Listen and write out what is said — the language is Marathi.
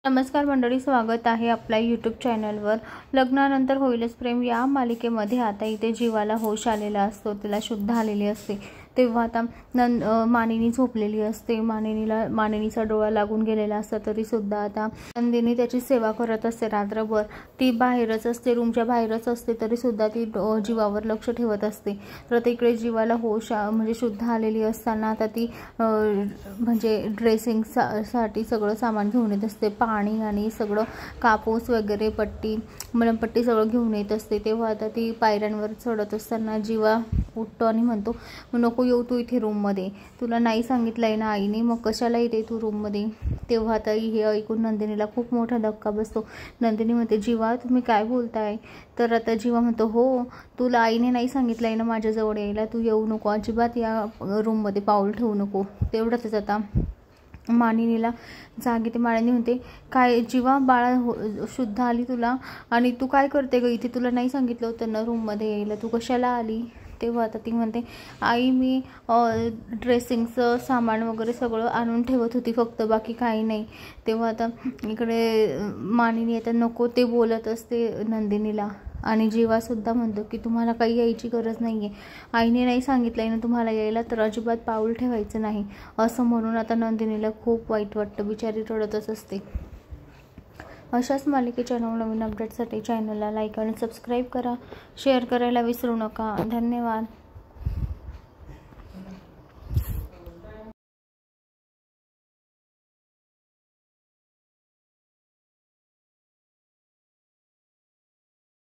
नमस्कार मंडळी, स्वागत आहे आपल्या यूट्यूब चॅनलवर। लग्नानंतर होईलच प्रेम या मालिकेमध्ये आता इथे जीवाला होश आलेला असतो, तिला शुद्ध आलेली असते। तेव्हा आता मानिनी झोपलेली असते, मानिनीचा डोळा लागून गेलेला असता तरी सुद्धा आता नंदिनी त्याची सेवा करत असते रात्रभर। ती बाहेरच असते, रूमच्या बाहेरच असते तरी सुद्धा ती जीवावर लक्ष ठेवत असते। तर तिकडे जीवाला होश म्हणजे शुद्ध आलेली असताना आता ती म्हणजे ड्रेसिंग साठी सगळं सामान घेऊन येत असते, पाणी आणि सगळं कापूस वगैरे, पट्टी मलमपट्टी सगळं घेऊन येत असते। तेव्हा आता ती पायऱ्यांवर चढत असताना जीवा उठतो आणि म्हणतो, नको येऊ तू इथे रूममध्ये, तुला नाही सांगितलंय ना आईने, मग कशाला येते तू रूममध्ये। तेव्हा आता हे ऐकून नंदिनीला खूप मोठा धक्का बसतो। नंदिनी म्हणते, जीवा तुम्ही काय बोलताय। तर आता जीवा म्हणतो, हो तुला आईने नाही सांगितलंय ना माझ्याजवळ यायला, तू येऊ नको, अजिबात या रूममध्ये पाऊल ठेवू नको। तेवढंच आता मानिनीला जाग येते। मानिनी म्हणते, काय जीवा बाळा शुद्ध आली तुला, आणि तू काय करते ग इथे, तुला नाही सांगितलं होतं ना रूममध्ये यायला, तू कशाला आली। तेव्हा आता ती म्हणते, आई मी ड्रेसिंगचं सामान वगैरे सगळं आणून ठेवत होती फक्त, बाकी काही नाही। तेव्हा आता इकडे मानिनी आता नको ते बोलत असते नंदिनीला, आणि जीवासुद्धा म्हणतो की तुम्हाला काही यायची गरज नाही आहे, आईने नाही सांगितलंय ना तुम्हाला यायला, तर अजिबात पाऊल ठेवायचं नाही असं म्हणून आता नंदिनीला खूप वाईट वाटतं, बिचारी रडतच असते। अशाच मालिकेच्या नवनवीन अपडेटसाठी चॅनलला लाईक आणि सबस्क्राईब करा, शेअर करायला विसरू नका। धन्यवाद।